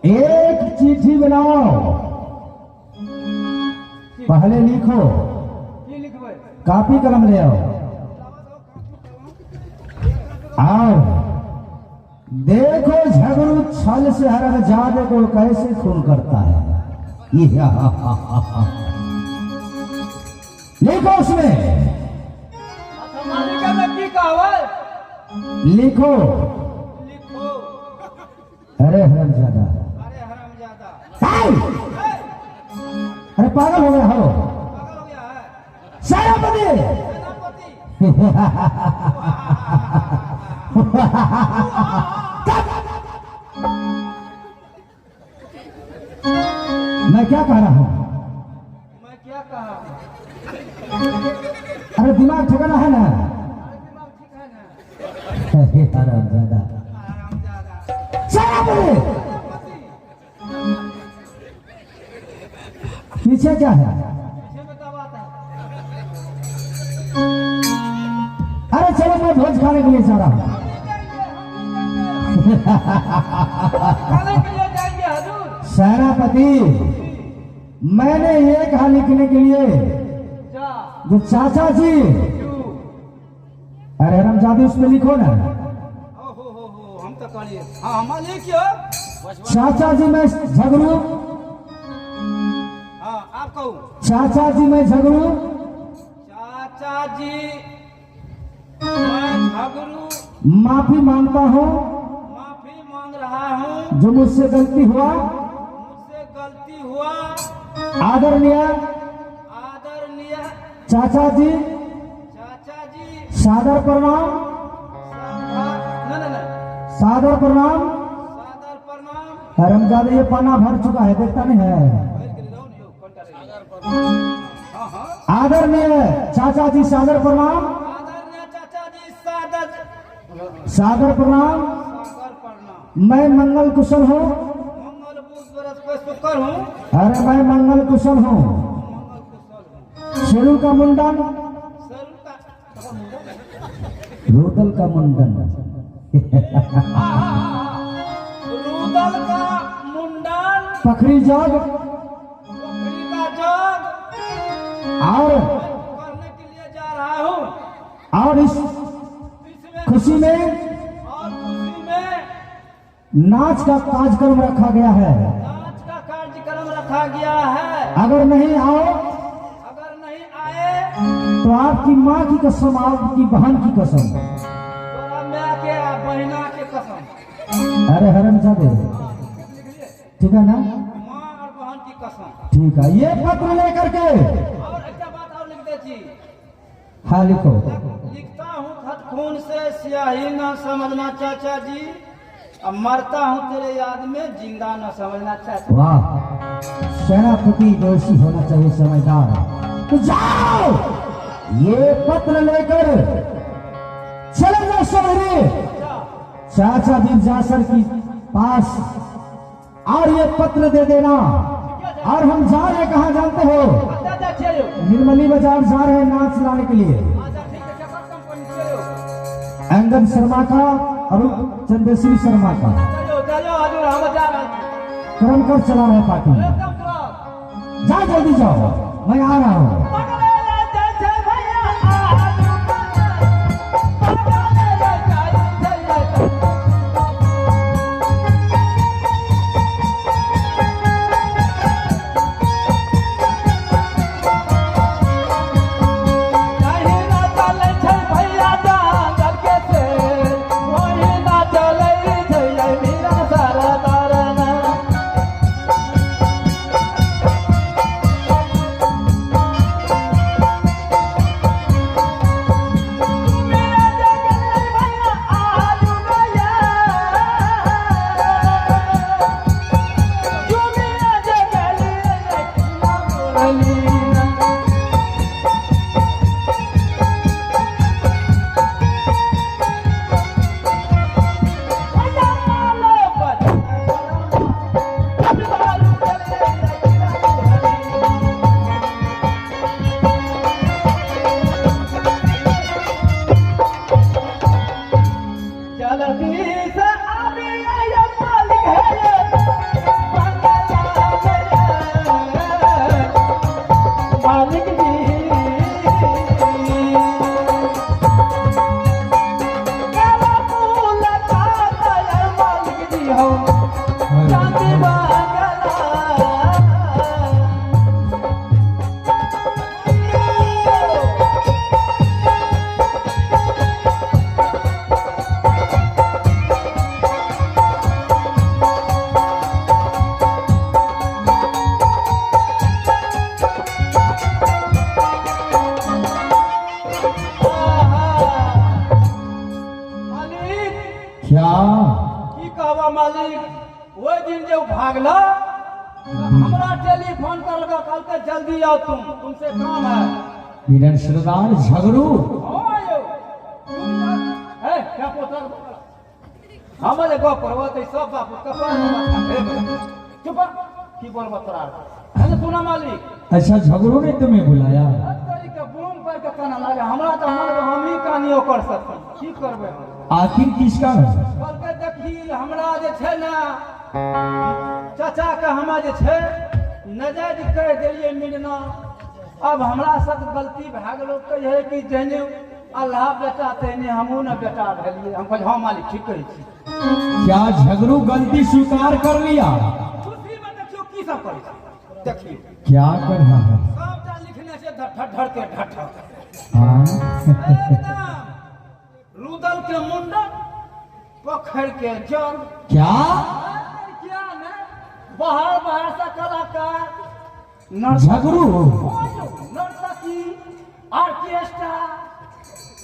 एक चिट्ठी बनाओ, पहले लिखो, कॉपी कलम ले आओ और देखो झगड़ू छल से हरमजादे को कैसे खून करता है। लिखो उसमें, लिखो। अरे हरमजादा, अरे पागल हो गया हो सेनापति। मैं क्या कह रहा हूं? मैं क्या कहा? अरे दिमाग ठिकाना है ना? दिमाग ठीक है ना? हरामजादा सेनापति, पीछे क्या है? अरे चलो मैं भोज खाने के लिए जा रहा हूं। खाने के लिए जाएंगे हजूर। सेनापति, मैंने ये कहा लिखने के लिए जो चाचा जी। अरे हरमजादी उसमें लिखो ना। हम तो करिए। हाँ हम लिखियो। चाचा जी मैं झगड़ू। हाँ आप कहो। चाचा जी मैं झगड़ू। चाचा जी मैं झगड़ू माफी मांगता हूँ, माफी मांग रहा हूँ जो मुझसे गलती हुआ। मुझसे गलती हुआ। आदरणीय आदरणीय चाचा जी, चाचा जी सादर प्रणाम। नहीं सादर प्रणाम। सादर प्रणाम। हरमजादा ये पाना भर चुका है, देखता नहीं है। हाँ हाँ आदरणीय चाचा जी सादर प्रणाम। आदरणीय चाचा जी सादर सादर प्रणाम। सागर प्रणाम। मैं मंगल कुशल हूँ। मंगल बुध बरस पे शुक्र हूँ। अरे मैं मंगल कुशल हूँ। मंगल कुशल हूँ। शेरू का मुंडन, सरू का रूदल का मुंडन। रूदल का मुंडन, पखरी जग बकरी का जग और करने के लिए जा रहा हूँ। और इस इसमें खुशी में और खुशी में नाच का कार्यक्रम रखा गया है। नाच का कार्यक्रम रखा गया है। अगर नहीं आओ अगर नहीं आए तो आपकी माँ की कसम, आपकी बहन की कसम। तोरा मैं के बहिना के कसम। अरे हरमजादे, ठीक है ना? माँ और बहन की कसम। ठीक है, ये पत्र लेकर के और एक बात और लिख दे जी। हाँ लिखो। लिखता हूँ खत खून से स्याही न समझना चाचा जी, अब मरता हूँ तेरे याद में जिंदा न समझना चाचा। वाह, सेनापति दोषी होना चाहिए, समझदार। तो जाओ, ये पत्र लेकर चले जाओ सवेरे चाचा बिरजासर की पास और ये पत्र दे देना। और हम जा रहे कहाँ जानते हो? चाचा चलो। निर्मली बाजार जा रहे हैं नाच लाने के लिए। अच्छा ठीक है, क्या कंपनी चलो। अंगद शर्मा का और चंद्रश्री शर्मा का चलो चलो हजूर, हम जा रहे हैं। क्रम कर चला रहे पार्टी। एकदम तुरंत। जा जल्दी जाओ, मैं आ रहा हूँ। की कहवा मालिक वो दिन जो भागला हमरा टेलीफोन करलका कल के जल्दी आओ तुमसे काम है। वीरन सरदार झगड़ू हाँ यो है क्या पोतर हमारे गप करवत है सब बाप कपार चुप की बोल बतरा है सुना मालिक। अच्छा झगड़ू ने तुम्हें बुलाया? बूम पर के कहना लगे हमरा तो हम ही कहानियों कर सकते की करबे आखिर किसका है? कल के देखी हमरा जे छै ना चाचा के हमरा जे छै नजायज कह देलिए मिलना अब हमरा सब गलती भए गेलो कहे कि जने अल्लाह बेटा तेने हमहू न बेटा भेलिए हम कह हां मालिक ठीक कहै छी। क्या झगड़ू गलती स्वीकार कर लिया? खुशी में देखियो की सब करै छै देखियो क्या कर रहा है? सबटा लिखने से धड़ के ढठ हाँ एकदम रुदल के मुंडन पोखर के जल क्या क्या न बाहर से कलाकार झगड़ू नर्तकी ऑर्केस्ट्रा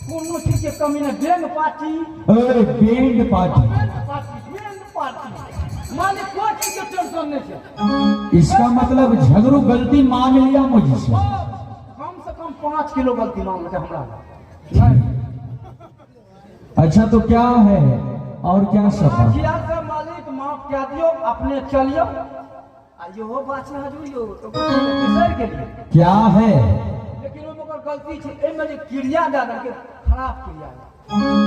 कोनो चीज के कमी नहीं बैंड पार्टी बैंड पार्टी मालिक कोई चीज के टेंशन नहीं है। इसका मतलब झगड़ू गलती मान लिया मुझसे? कम से कम 5 किलो गलती मान लेते हमरा। अच्छा तो क्या है और क्या सब है? किया से मालिक माफ क्या दियो अपने चलियो आइयो हो बात हजूरियो तो किसर के लिए क्या है? लेकिन वो मगर गलती छे एमे जे क्रिया दे के खराब क्रिया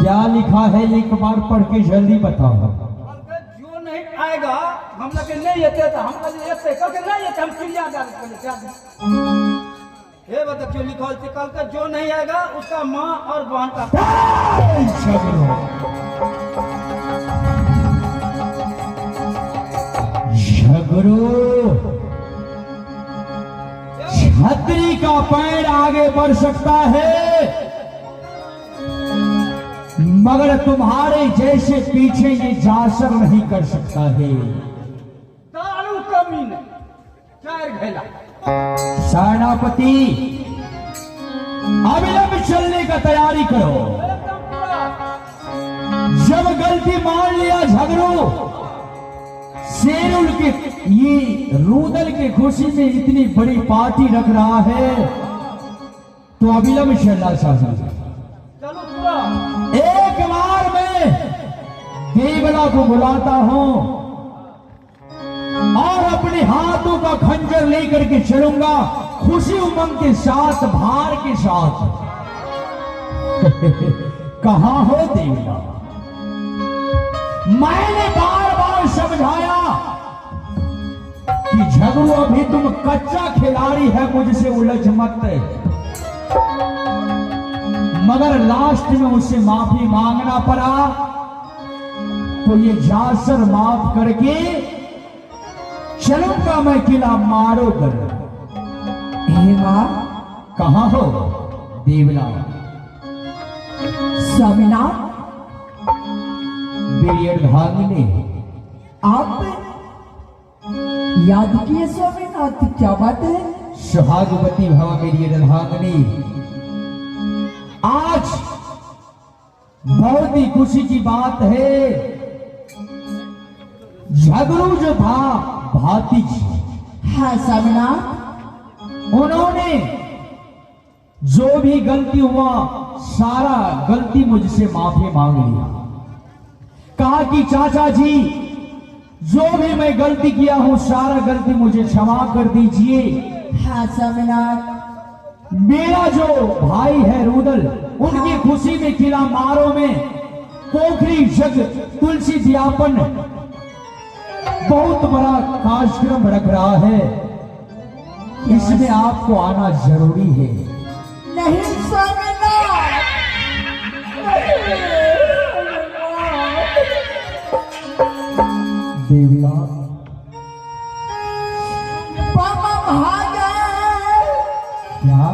क्या लिखा है एक बार पढ़ के जल्दी बताओ। जो नहीं आएगा हम लोग नहीं येते तो हम लोग येते कल के नहीं येते हम क्रिया दे के क्या हे बता क्यों लिखल थी कल का जो नहीं आएगा उसका माँ और बहन का झगड़ू छतरी का पैर आगे बढ़ सकता है मगर तुम्हारे जैसे पीछे ये जासर नहीं कर सकता है। दारू कमी नहीं चार घेला सेनापति अविलंब चलने का तैयारी करो। जब गलती मान लिया झगड़ू शेरुल के ये रूदल के खुशी में इतनी बड़ी पार्टी रख रहा है तो अविलंब चलना चाहिए। चलो पूरा एक बार मैं देवला को बुलाता हूं और अपने हाथों का खंजर लेकर के चलूंगा खुशी उमंग के साथ भार के साथ। कहां हो देवला? मैंने बार बार समझाया कि झगड़ू अभी तुम कच्चा खिलाड़ी है मुझसे उलझ मत मगर लास्ट में उससे माफी मांगना पड़ा तो ये जासर माफ करके चलूंगा मैं किला मारो कर। कहां हो देवला? स्वामीनाथ भागने आप याद किए स्वामीनाथ क्या बात है? सुहागवती भव मेरी रधांगनी आज बहुत ही खुशी की बात है। झगड़ू जो था भाती हाँ स्वामीनाथ उन्होंने जो भी गलती हुआ सारा गलती मुझसे माफी मांग लिया। कहा कि चाचा जी जो भी मैं गलती किया हूं सारा गलती मुझे क्षमा कर दीजिए। हाँ स्वामीनाथ मेरा जो भाई है रुदल उनकी खुशी में किला मारो में पोखरी जग तुलसी व्यापन बहुत बड़ा कार्यक्रम रख रहा है इसमें आपको आना जरूरी है। नहीं स्वामीनाथ देवला पापा भाग गए। क्या